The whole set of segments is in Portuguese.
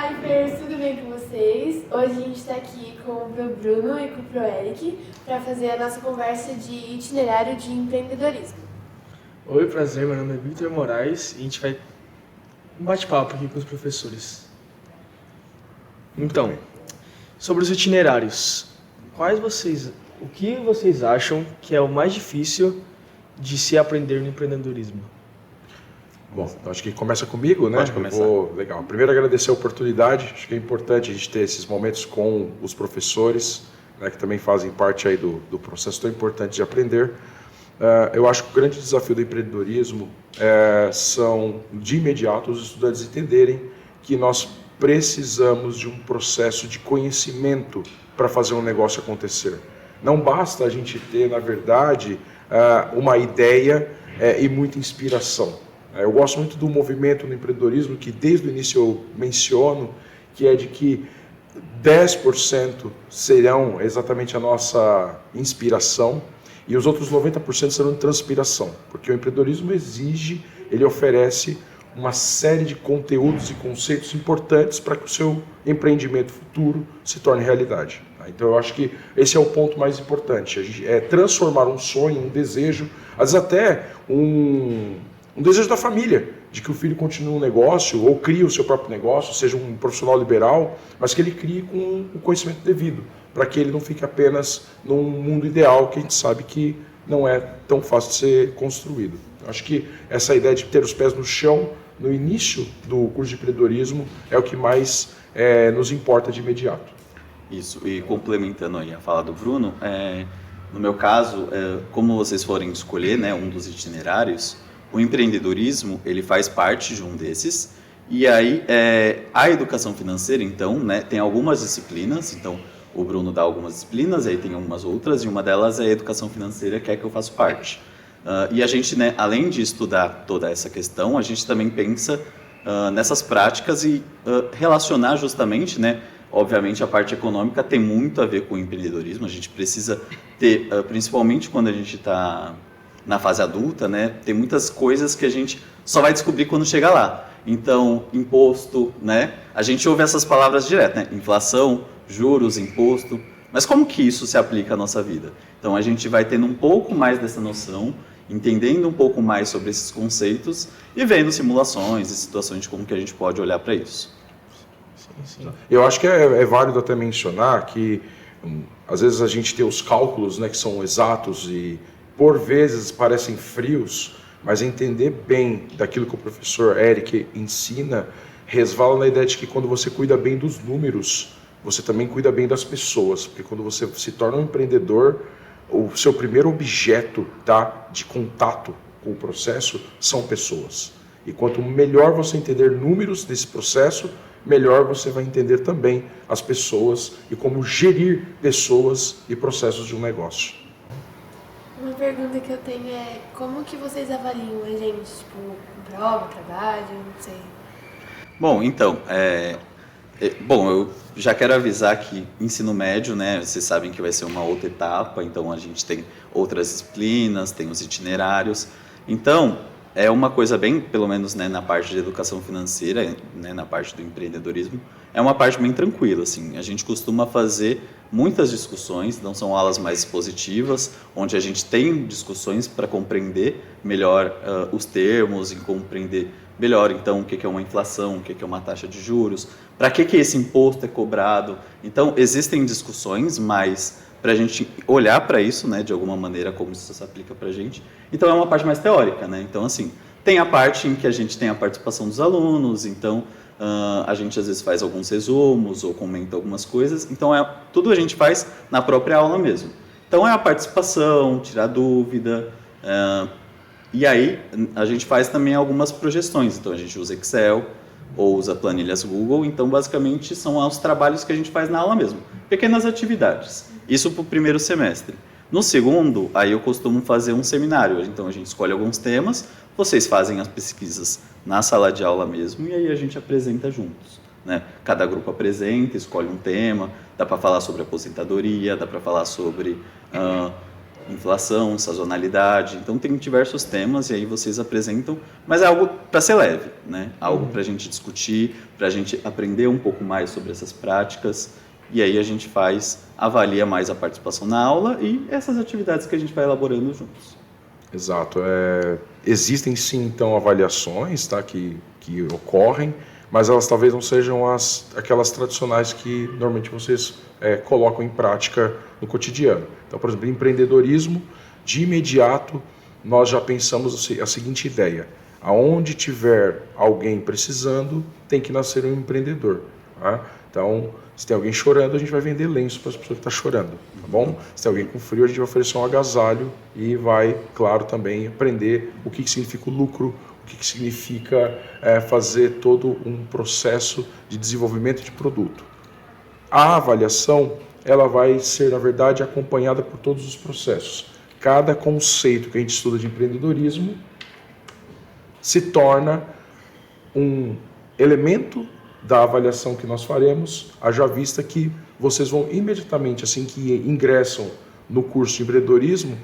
Hypers, tudo bem com vocês? Hoje a gente está aqui com o Pro Bruno e com o Pro Eric para fazer a nossa conversa de itinerário de empreendedorismo. Oi, prazer, meu nome é Victor Moraes e a gente vai um bate-papo aqui com os professores. Então, sobre os itinerários, o que vocês acham que é o mais difícil de se aprender no empreendedorismo? Bom, então acho que começa comigo, né? Pode começar. Legal. Primeiro, agradecer a oportunidade. Acho que é importante a gente ter esses momentos com os professores, né, que também fazem parte aí do processo tão importante de aprender. Eu acho que o grande desafio do empreendedorismo são, de imediato, os estudantes entenderem que nós precisamos de um processo de conhecimento para fazer um negócio acontecer. Não basta a gente ter, na verdade, uma ideia e muita inspiração. Eu gosto muito do movimento no empreendedorismo, que desde o início eu menciono, que é de que 10% serão exatamente a nossa inspiração e os outros 90% serão transpiração, porque o empreendedorismo ele oferece uma série de conteúdos e conceitos importantes para que o seu empreendimento futuro se torne realidade. Então eu acho que esse é o ponto mais importante, é transformar um sonho, um desejo, às vezes até um desejo da família, de que o filho continue um negócio ou crie o seu próprio negócio, seja um profissional liberal, mas que ele crie com o conhecimento devido, para que ele não fique apenas num mundo ideal que a gente sabe que não é tão fácil de ser construído. Eu acho que essa ideia de ter os pés no chão no início do curso de empreendedorismo é o que mais nos importa de imediato. Isso, e complementando aí a fala do Bruno, no meu caso, como vocês forem escolher, né, um dos itinerários, o empreendedorismo, ele faz parte de um desses, e aí a educação financeira, então, né, tem algumas disciplinas, então o Bruno dá algumas disciplinas, aí tem algumas outras, e uma delas é a educação financeira, que é que eu faço parte. E a gente, né, além de estudar toda essa questão, a gente também pensa nessas práticas e relacionar justamente, né, obviamente a parte econômica tem muito a ver com o empreendedorismo, a gente precisa ter, principalmente quando a gente está na fase adulta, né, tem muitas coisas que a gente só vai descobrir quando chegar lá. Então, imposto, né, a gente ouve essas palavras direto, né, inflação, juros, imposto, mas como que isso se aplica à nossa vida? Então, a gente vai tendo um pouco mais dessa noção, entendendo um pouco mais sobre esses conceitos e vendo simulações e situações de como que a gente pode olhar para isso. Sim. Eu acho que é válido até mencionar que, às vezes, a gente tem os cálculos, né, que são exatos e por vezes parecem frios, mas entender bem daquilo que o professor Eric ensina, resvala na ideia de que quando você cuida bem dos números, você também cuida bem das pessoas, porque quando você se torna um empreendedor, o seu primeiro objeto, tá, de contato com o processo são pessoas. E quanto melhor você entender números desse processo, melhor você vai entender também as pessoas e como gerir pessoas e processos de um negócio. Uma pergunta que eu tenho é como que vocês avaliam a gente, tipo, prova, trabalho, não sei. Bom, então, eu já quero avisar que ensino médio, né, vocês sabem que vai ser uma outra etapa, então a gente tem outras disciplinas, tem os itinerários, então é uma coisa bem, pelo menos, né, na parte de educação financeira, né, na parte do empreendedorismo, é uma parte bem tranquila, assim, a gente costuma fazer muitas discussões, então são aulas mais expositivas, onde a gente tem discussões para compreender melhor os termos e compreender melhor, então, o que é uma inflação, o que é uma taxa de juros, para que esse imposto é cobrado. Então, existem discussões, mas para a gente olhar para isso, né, de alguma maneira, como isso se aplica para a gente. Então, é uma parte mais teórica, né? Então, assim, tem a parte em que a gente tem a participação dos alunos, então a gente às vezes faz alguns resumos ou comenta algumas coisas, então tudo a gente faz na própria aula mesmo. Então, é a participação, tirar dúvida, e aí a gente faz também algumas projeções, então a gente usa Excel ou usa planilhas Google, então basicamente são os trabalhos que a gente faz na aula mesmo, pequenas atividades, isso para o primeiro semestre. No segundo, aí eu costumo fazer um seminário, então a gente escolhe alguns temas, vocês fazem as pesquisas na sala de aula mesmo e aí a gente apresenta juntos, né? Cada grupo apresenta, escolhe um tema, dá para falar sobre aposentadoria, dá para falar sobre inflação, sazonalidade. Então tem diversos temas e aí vocês apresentam, mas é algo para ser leve, né? Algo para a gente discutir, para a gente aprender um pouco mais sobre essas práticas. E aí a gente avalia mais a participação na aula e essas atividades que a gente vai elaborando juntos. Exato. Existem sim, então, avaliações, tá, que ocorrem, mas elas talvez não sejam aquelas tradicionais que normalmente vocês colocam em prática no cotidiano. Então, por exemplo, empreendedorismo, de imediato nós já pensamos a seguinte ideia: aonde tiver alguém precisando, tem que nascer um empreendedor. Tá? Então, se tem alguém chorando, a gente vai vender lenço para as pessoas que estão chorando, tá bom? Se tem alguém com frio, a gente vai oferecer um agasalho e vai, claro, também aprender o que significa o lucro, o que significa fazer todo um processo de desenvolvimento de produto. A avaliação, ela vai ser, na verdade, acompanhada por todos os processos. Cada conceito que a gente estuda de empreendedorismo se torna um elemento da avaliação que nós faremos, haja vista que vocês vão imediatamente, assim que ingressam no curso de empreendedorismo,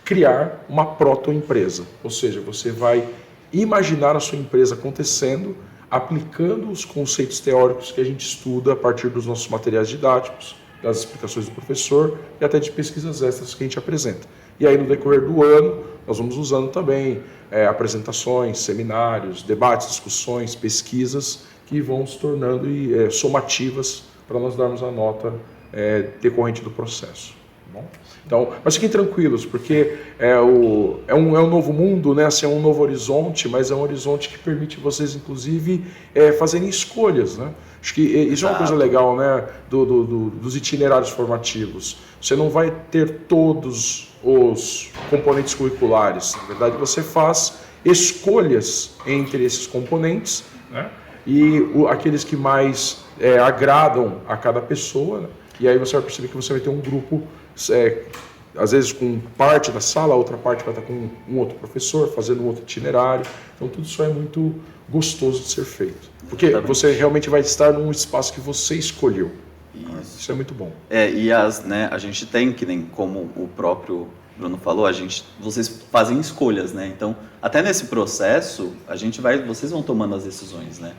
criar uma proto-empresa. Ou seja, você vai imaginar a sua empresa acontecendo, aplicando os conceitos teóricos que a gente estuda a partir dos nossos materiais didáticos, das explicações do professor e até de pesquisas extras que a gente apresenta. E aí, no decorrer do ano, nós vamos usando também apresentações, seminários, debates, discussões, pesquisas que vão se tornando somativas para nós darmos a nota decorrente do processo. Tá bom? Então, mas fiquem tranquilos, porque é um novo mundo, né? Assim, é um novo horizonte, mas é um horizonte que permite vocês, inclusive, fazerem escolhas. Né? Acho que isso é uma coisa legal, né? Dos itinerários formativos. Você não vai ter todos os componentes curriculares. Na verdade, você faz escolhas entre esses componentes, né? E aqueles que mais agradam a cada pessoa, né? E aí você vai perceber que você vai ter um grupo, às vezes com parte da sala, a outra parte vai estar com um outro professor, fazendo um outro itinerário. Então tudo isso é muito gostoso de ser feito, porque você realmente vai estar num espaço que você escolheu. Isso é muito bom. E a gente tem, que nem como o próprio Bruno falou, vocês fazem escolhas, né? Então, até nesse processo, vocês vão tomando as decisões, né?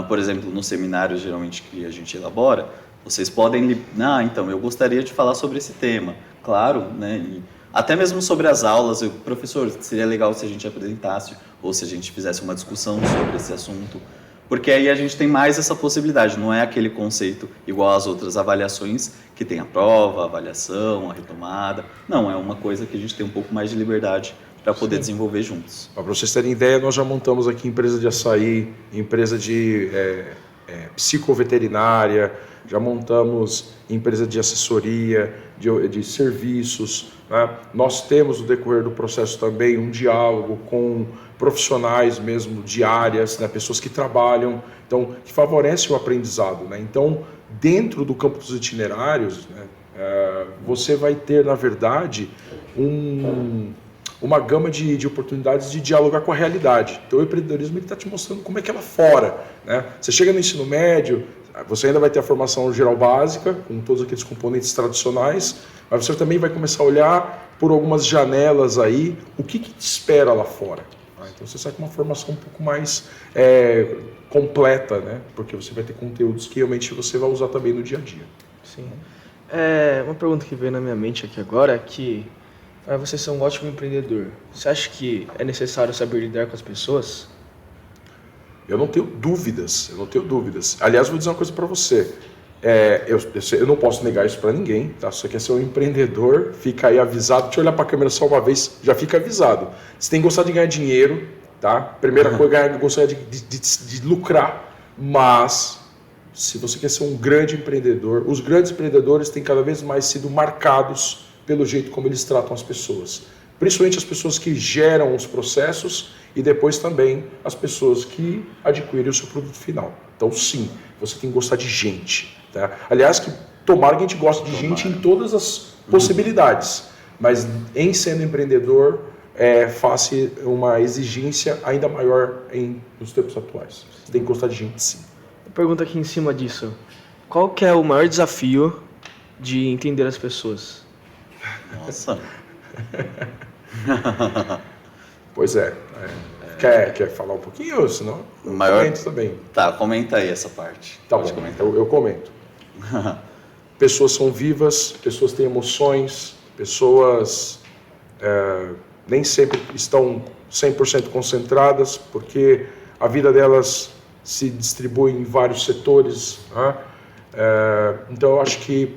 Por exemplo, no seminário, geralmente, que a gente elabora, vocês podem... então, eu gostaria de falar sobre esse tema. Claro, né? E até mesmo sobre as aulas, professor, seria legal se a gente apresentasse, ou se a gente fizesse uma discussão sobre esse assunto. Porque aí a gente tem mais essa possibilidade, não é aquele conceito igual às outras avaliações, que tem a prova, a avaliação, a retomada. Não, é uma coisa que a gente tem um pouco mais de liberdade para poder desenvolver juntos. Para vocês terem ideia, nós já montamos aqui empresa de açaí, empresa de psicoveterinária, já montamos empresa de assessoria, de serviços. Né? Nós temos, no decorrer do processo também, um diálogo com profissionais mesmo de áreas, né? Pessoas que trabalham, então, que favorecem o aprendizado. Né? Então, dentro do campo dos itinerários, né? Você vai ter, na verdade, uma gama de oportunidades de dialogar com a realidade. Então, o empreendedorismo está te mostrando como é que é lá fora. Né? Você chega no ensino médio, você ainda vai ter a formação geral básica, com todos aqueles componentes tradicionais, mas você também vai começar a olhar por algumas janelas aí, o que te espera lá fora. Então você sai com uma formação um pouco mais completa, né? Porque você vai ter conteúdos que realmente você vai usar também no dia a dia. Sim. Uma pergunta que veio na minha mente aqui agora é que vocês são um ótimo empreendedor. Você acha que é necessário saber lidar com as pessoas? Eu não tenho dúvidas, Aliás, vou dizer uma coisa para você. Eu não posso negar isso para ninguém, tá? Se você quer ser um empreendedor, fica aí avisado. Deixa eu olhar para a câmera só uma vez, já fica avisado. Você tem que gostar de ganhar dinheiro, tá? Primeira coisa, gostar de lucrar, mas se você quer ser um grande empreendedor, os grandes empreendedores têm cada vez mais sido marcados pelo jeito como eles tratam as pessoas. Principalmente as pessoas que geram os processos e depois também as pessoas que adquirem o seu produto final. Então, sim, você tem que gostar de gente. Tá? Aliás, tomara que a gente goste de gente em todas as possibilidades, mas em sendo empreendedor, faça uma exigência ainda maior nos tempos atuais. Você tem que gostar de gente, sim. Pergunta aqui em cima disso. Qual que é o maior desafio de entender as pessoas? Nossa, Pois é. Quer falar um pouquinho? Senão eu comento também. Tá, comenta aí essa parte. Tá Pode bom, comentar. eu comento. Pessoas são vivas, pessoas têm emoções, pessoas nem sempre estão 100% concentradas, porque a vida delas se distribui em vários setores, né? Então eu acho que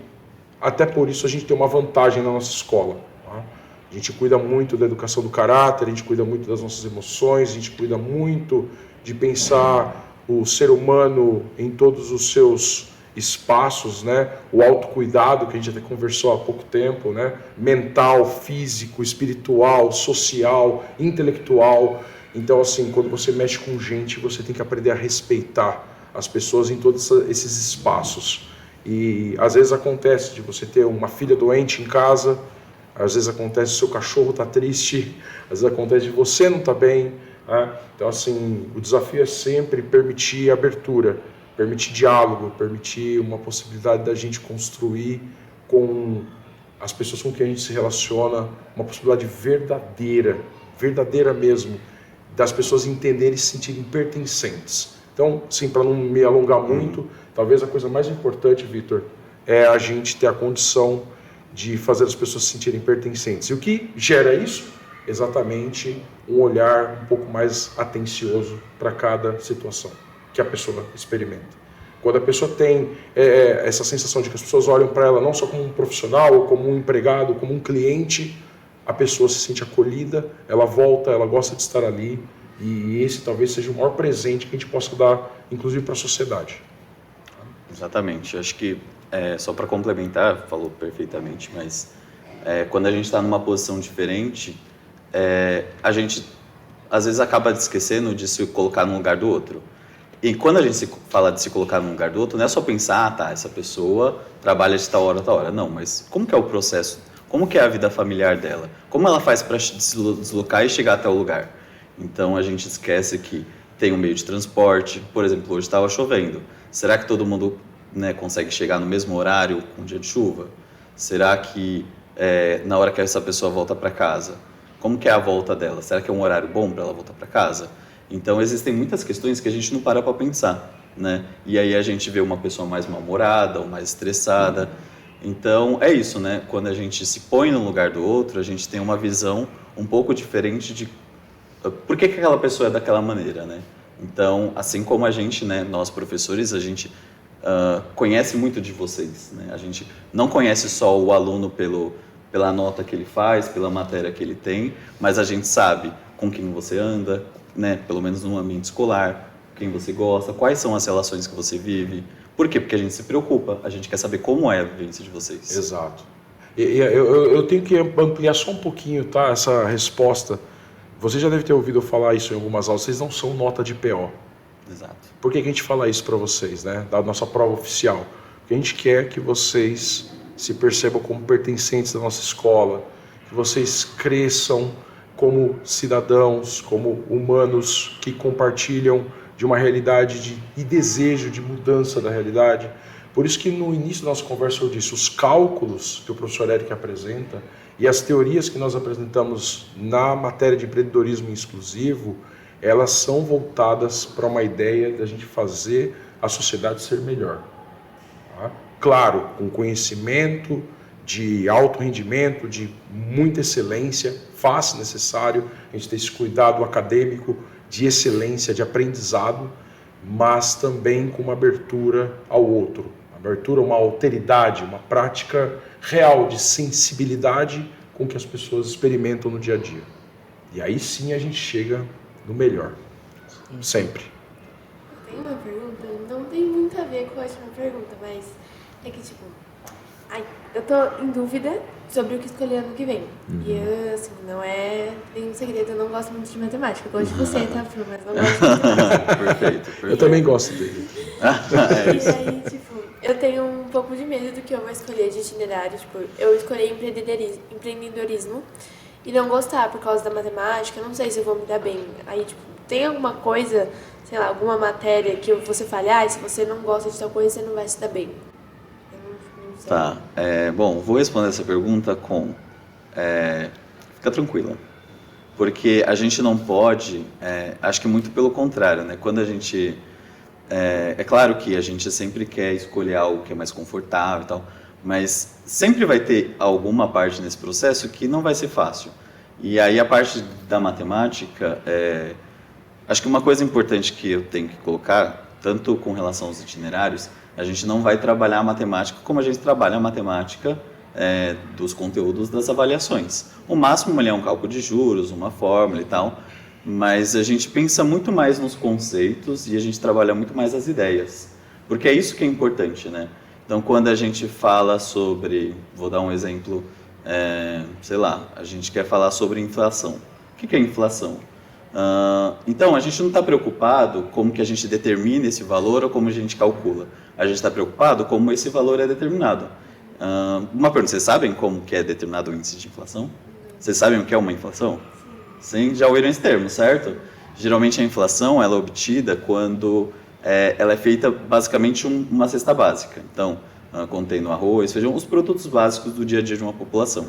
até por isso a gente tem uma vantagem na nossa escola, né? A gente cuida muito da educação do caráter, a gente cuida muito das nossas emoções, a gente cuida muito de pensar o ser humano em todos os seus espaços, né? O autocuidado, que a gente até conversou há pouco tempo, né? Mental, físico, espiritual, social, intelectual. Então, assim, quando você mexe com gente, você tem que aprender a respeitar as pessoas em todos esses espaços. E às vezes acontece de você ter uma filha doente em casa, às vezes acontece o seu cachorro está triste, às vezes acontece de você não estar bem, né? Então, assim, o desafio é sempre permitir abertura, permitir diálogo, permitir uma possibilidade da gente construir com as pessoas com quem a gente se relaciona, uma possibilidade verdadeira mesmo, das pessoas entenderem e se sentirem pertencentes. Então, assim, para não me alongar muito, talvez a coisa mais importante, Vitor, é a gente ter a condição de fazer as pessoas se sentirem pertencentes. E o que gera isso? Exatamente um olhar um pouco mais atencioso para cada situação que a pessoa experimenta. Quando a pessoa tem essa sensação de que as pessoas olham para ela não só como um profissional, ou como um empregado, como um cliente, a pessoa se sente acolhida, ela volta, ela gosta de estar ali, e esse talvez seja o maior presente que a gente possa dar, inclusive para a sociedade. Exatamente. Acho que, só para complementar, falou perfeitamente, mas quando a gente está numa posição diferente, a gente às vezes acaba esquecendo de se colocar no lugar do outro. E quando a gente fala de se colocar no lugar do outro, não é só pensar, tá, essa pessoa trabalha de tal hora a tal hora. Não, mas como que é o processo? Como que é a vida familiar dela? Como ela faz para se deslocar e chegar até o lugar? Então a gente esquece que tem um meio de transporte. Por exemplo, hoje estava chovendo. Será que todo mundo, né, consegue chegar no mesmo horário com um dia de chuva? Será que na hora que essa pessoa volta para casa, como que é a volta dela? Será que é um horário bom para ela voltar para casa? Então existem muitas questões que a gente não para pensar, né? E aí a gente vê uma pessoa mais mal-humorada ou mais estressada. Então é isso, né? Quando a gente se põe no lugar do outro, a gente tem uma visão um pouco diferente de por que aquela pessoa é daquela maneira, né? Então, assim como a gente, né, nós professores, a gente conhece muito de vocês, né? A gente não conhece só o aluno pela nota que ele faz, pela matéria que ele tem, mas a gente sabe com quem você anda, né? Pelo menos no ambiente escolar, quem você gosta, quais são as relações que você vive. Por quê? Porque a gente se preocupa, a gente quer saber como é a vivência de vocês. Exato. Eu tenho que ampliar só um pouquinho, tá, essa resposta. Você já deve ter ouvido eu falar isso em algumas aulas, vocês não são nota de PO. Exato. Por que a gente fala isso para vocês, né? Da nossa prova oficial? Porque a gente quer que vocês se percebam como pertencentes da nossa escola, que vocês cresçam como cidadãos, como humanos que compartilham de uma realidade e desejo de mudança da realidade. Por isso que no início da nossa conversa eu disse, os cálculos que o professor Eric apresenta e as teorias que nós apresentamos na matéria de empreendedorismo exclusivo, elas são voltadas para uma ideia da gente fazer a sociedade ser melhor. Tá? Claro, com conhecimento, de alto rendimento, de muita excelência, faz necessário a gente ter esse cuidado acadêmico de excelência, de aprendizado, mas também com uma abertura ao outro, abertura a uma alteridade, uma prática real de sensibilidade com que as pessoas experimentam no dia a dia. E aí sim a gente chega no melhor, sempre. Tem uma pergunta, não tem muito a ver com a última pergunta, mas é que tipo, eu tô em dúvida sobre o que escolher ano que vem. E eu, assim, não é nenhum segredo, eu não gosto muito de matemática. Eu gosto de você, tá, Fru? Mas não gosto de matemática. Perfeito. Eu também gosto dele. E aí, tipo, eu tenho um pouco de medo do que eu vou escolher de itinerário. Tipo, eu escolhi empreendedorismo e não gostar por causa da matemática. Eu não sei se eu vou me dar bem. Aí, tipo, tem alguma coisa, sei lá, alguma matéria que você falhar, se você não gosta de tal coisa, você não vai se dar bem. Tá, bom, vou responder essa pergunta com fica tranquila. Porque a gente não pode, acho que muito pelo contrário, né? Quando a gente... É claro que a gente sempre quer escolher algo que é mais confortável e tal, mas sempre vai ter alguma parte nesse processo que não vai ser fácil. E aí a parte da matemática, acho que uma coisa importante que eu tenho que colocar, tanto com relação aos itinerários, a gente não vai trabalhar a matemática como a gente trabalha a matemática dos conteúdos das avaliações. O máximo ali é um cálculo de juros, uma fórmula e tal, mas a gente pensa muito mais nos conceitos e a gente trabalha muito mais as ideias, porque é isso que é importante, né? Então, quando a gente fala sobre, vou dar um exemplo, sei lá, a gente quer falar sobre inflação. O que é inflação? Então, a gente não está preocupado como que a gente determina esse valor ou como a gente calcula. A gente está preocupado como esse valor é determinado. Uma pergunta, vocês sabem como que é determinado o índice de inflação? Vocês sabem o que é uma inflação? Sim, já ouviram esse termo, certo? Geralmente a inflação ela é obtida quando ela é feita basicamente uma cesta básica. Então, contendo arroz, feijão, os produtos básicos do dia a dia de uma população.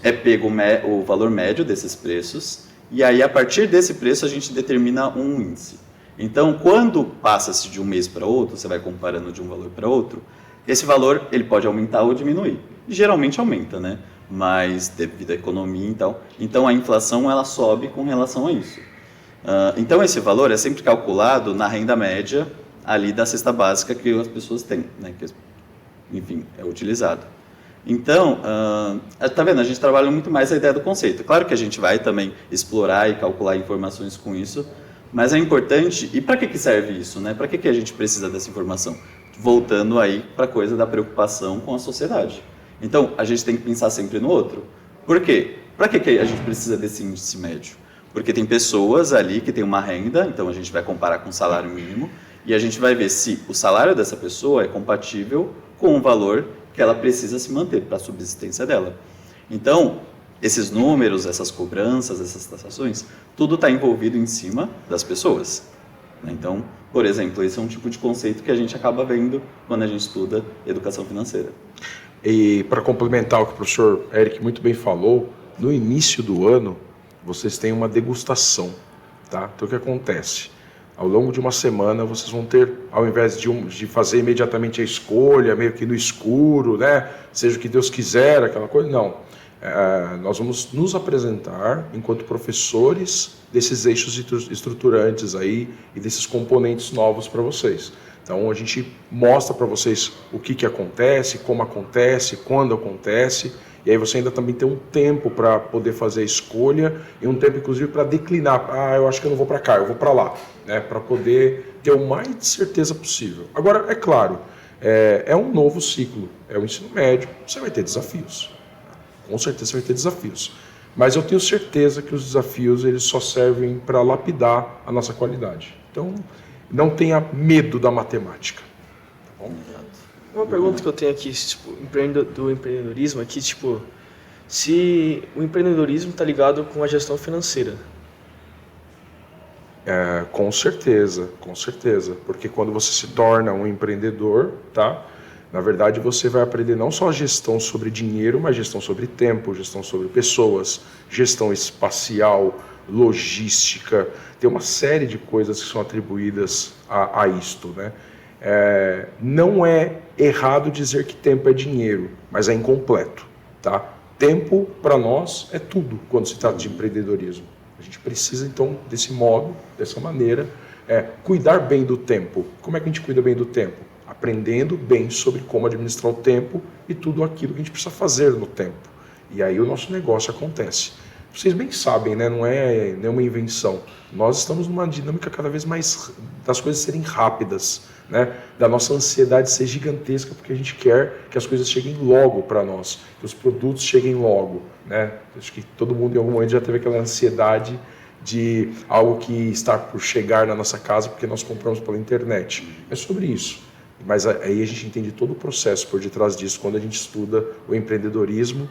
É pego o valor médio desses preços e aí a partir desse preço a gente determina um índice. Então, quando passa-se de um mês para outro, você vai comparando de um valor para outro, esse valor ele pode aumentar ou diminuir. E geralmente aumenta, né? Mas devido à economia e tal. Então a inflação ela sobe com relação a isso. Então esse valor é sempre calculado na renda média ali da cesta básica que as pessoas têm, né? Que, enfim, é utilizado. Então, tá vendo? A gente trabalha muito mais a ideia do conceito. Claro que a gente vai também explorar e calcular informações com isso, mas é importante. E para que serve isso, né? Para que a gente precisa dessa informação? Voltando aí para a coisa da preocupação com a sociedade. Então, a gente tem que pensar sempre no outro. Por quê? Para que a gente precisa desse índice médio? Porque tem pessoas ali que têm uma renda, então a gente vai comparar com o salário mínimo, e a gente vai ver se o salário dessa pessoa é compatível com o valor que ela precisa se manter para a subsistência dela. Então, esses números, essas cobranças, essas taxações, tudo está envolvido em cima das pessoas. Então, por exemplo, esse é um tipo de conceito que a gente acaba vendo quando a gente estuda educação financeira. E para complementar o que o professor Eric muito bem falou, no início do ano vocês têm uma degustação, tá? Então o que acontece? Ao longo de uma semana vocês vão ter, ao invés de fazer imediatamente a escolha, meio que no escuro, né? Seja o que Deus quiser, aquela coisa, não. Nós vamos nos apresentar enquanto professores desses eixos estruturantes aí e desses componentes novos para vocês. Então a gente mostra para vocês o que acontece, como acontece, quando acontece, e aí você ainda também tem um tempo para poder fazer a escolha e um tempo inclusive para declinar. Eu acho que eu não vou para cá, eu vou para lá, né? Para poder ter o mais de certeza possível. Agora, é claro, é um novo ciclo, é o ensino médio, você vai ter desafios. Com certeza você vai ter desafios. Mas eu tenho certeza que os desafios eles só servem para lapidar a nossa qualidade. Então, não tenha medo da matemática. Tá bom? Uma pergunta que eu tenho aqui, tipo, do empreendedorismo, aqui, tipo, se o empreendedorismo está ligado com a gestão financeira. Com certeza, porque quando você se torna um empreendedor, tá? Na verdade, você vai aprender não só a gestão sobre dinheiro, mas gestão sobre tempo, gestão sobre pessoas, gestão espacial, logística. Tem uma série de coisas que são atribuídas a isto, né? Não é errado dizer que tempo é dinheiro, mas é incompleto, tá? Tempo, para nós, é tudo quando se trata de empreendedorismo. A gente precisa, então, desse modo, dessa maneira, cuidar bem do tempo. Como é que a gente cuida bem do tempo? Aprendendo bem sobre como administrar o tempo e tudo aquilo que a gente precisa fazer no tempo. E aí o nosso negócio acontece. Vocês bem sabem, né? Não é nenhuma invenção. Nós estamos numa dinâmica cada vez mais das coisas serem rápidas, né? Da nossa ansiedade ser gigantesca, porque a gente quer que as coisas cheguem logo para nós, que os produtos cheguem logo, né? Acho que todo mundo em algum momento já teve aquela ansiedade de algo que está por chegar na nossa casa porque nós compramos pela internet. É sobre isso. Mas aí a gente entende todo o processo por detrás disso quando a gente estuda o empreendedorismo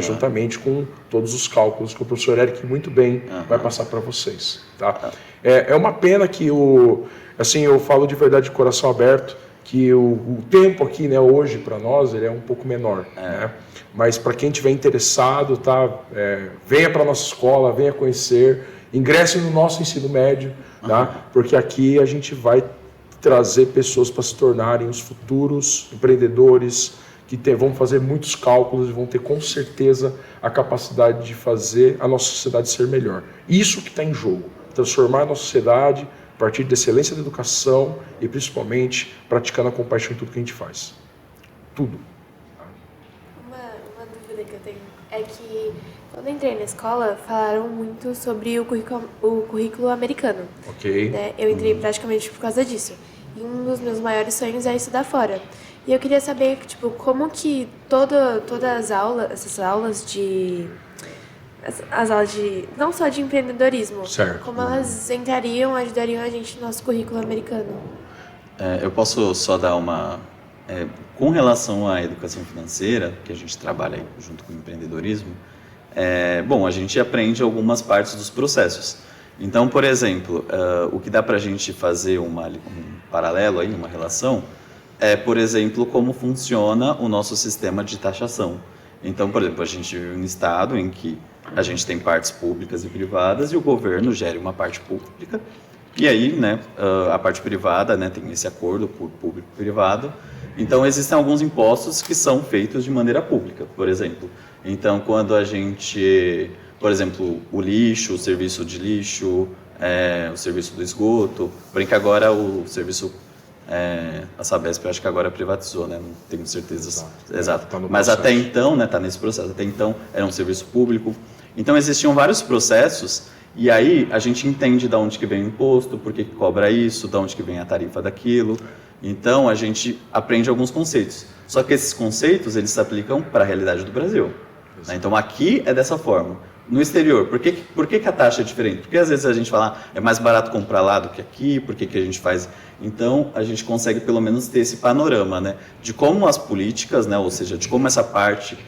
juntamente com todos os cálculos que o professor Eric muito bem vai passar para vocês. Tá? É uma pena que eu falo de verdade de coração aberto, que o tempo aqui, né, hoje para nós ele é um pouco menor, né? Mas para quem tiver interessado, tá, venha para nossa escola, venha conhecer, ingresse no nosso ensino médio, tá? Porque aqui a gente vai trazer pessoas para se tornarem os futuros empreendedores que vão fazer muitos cálculos e vão ter com certeza a capacidade de fazer a nossa sociedade ser melhor. Isso que está em jogo, transformar a nossa sociedade a partir da excelência da educação e principalmente praticando a compaixão em tudo que a gente faz. Tudo. Uma dúvida que eu tenho é que quando eu entrei na escola falaram muito sobre o currículo americano. Ok. Né? Eu entrei praticamente por causa disso. E um dos meus maiores sonhos é estudar fora. E eu queria saber, tipo, como que todas as aulas, essas aulas de... As aulas de... não só de empreendedorismo. Certo. Como elas ajudariam a gente no nosso currículo americano. Eu posso só dar uma... com relação à educação financeira, que a gente trabalha junto com o empreendedorismo, bom, a gente aprende algumas partes dos processos. Então, por exemplo, o que dá para a gente fazer um paralelo aí, uma relação, por exemplo, como funciona o nosso sistema de taxação. Então, por exemplo, a gente vive em um estado em que a gente tem partes públicas e privadas e o governo gera uma parte pública e aí, né, a parte privada, né, tem esse acordo público-privado. Então, existem alguns impostos que são feitos de maneira pública, por exemplo. Então, quando a gente, por exemplo, o lixo, o serviço de lixo, o serviço do esgoto, porém que agora o serviço, a Sabesp eu acho que agora privatizou, né? Não tenho certeza. Exato. Tá no Mas processo. até então, né, tá nesse processo, até então era um serviço público. Então existiam vários processos e aí a gente entende de onde que vem o imposto, por que cobra isso, de onde que vem a tarifa daquilo. Então a gente aprende alguns conceitos. Só que esses conceitos eles se aplicam para a realidade do Brasil. Né? Então aqui é dessa forma. No exterior, por que a taxa é diferente? Porque às vezes a gente fala, é mais barato comprar lá do que aqui, por que a gente faz... Então, a gente consegue pelo menos ter esse panorama, né? De como as políticas, né? Ou seja, de como essa parte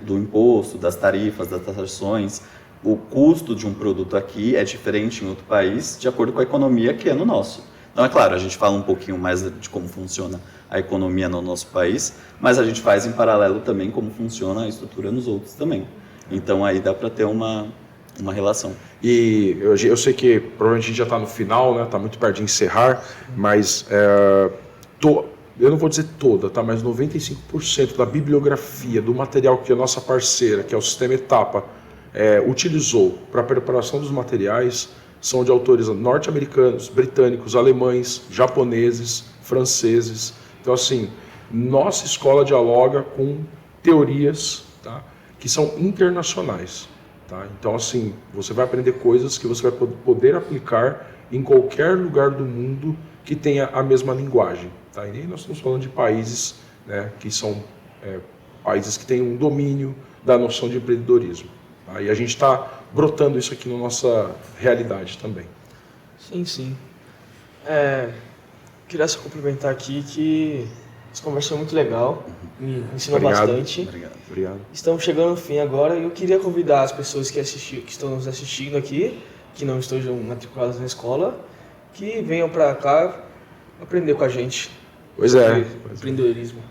do imposto, das tarifas, das taxações, o custo de um produto aqui é diferente em outro país, de acordo com a economia que é no nosso. Então, é claro, a gente fala um pouquinho mais de como funciona a economia no nosso país, mas a gente faz em paralelo também como funciona a estrutura nos outros também. Então, aí dá para ter uma relação. E eu sei que provavelmente a gente já está no final, né? Está muito perto de encerrar, mas eu não vou dizer toda, tá? Mas 95% da bibliografia, do material que a nossa parceira, que é o Sistema Etapa, utilizou para a preparação dos materiais, são de autores norte-americanos, britânicos, alemães, japoneses, franceses. Então, assim, nossa escola dialoga com teorias, tá? Que são internacionais. Tá? Então, assim, você vai aprender coisas que você vai poder aplicar em qualquer lugar do mundo que tenha a mesma linguagem. Tá? E aí nós estamos falando de países, né, que são países que têm um domínio da noção de empreendedorismo. Tá? E a gente está brotando isso aqui na nossa realidade também. Sim, sim. Queria só complementar aqui que essa conversa foi muito legal, me ensinou Obrigado. bastante. Obrigado. Estamos chegando ao fim agora e eu queria convidar as pessoas que estão nos assistindo aqui, que não estejam matriculadas na escola, que venham para cá aprender com a gente. Pois é. sobre empreendedorismo.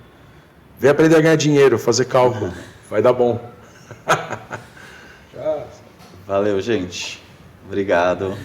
Vem aprender a ganhar dinheiro, fazer cálculo. Vai dar bom. Tchau. Valeu, gente. Obrigado.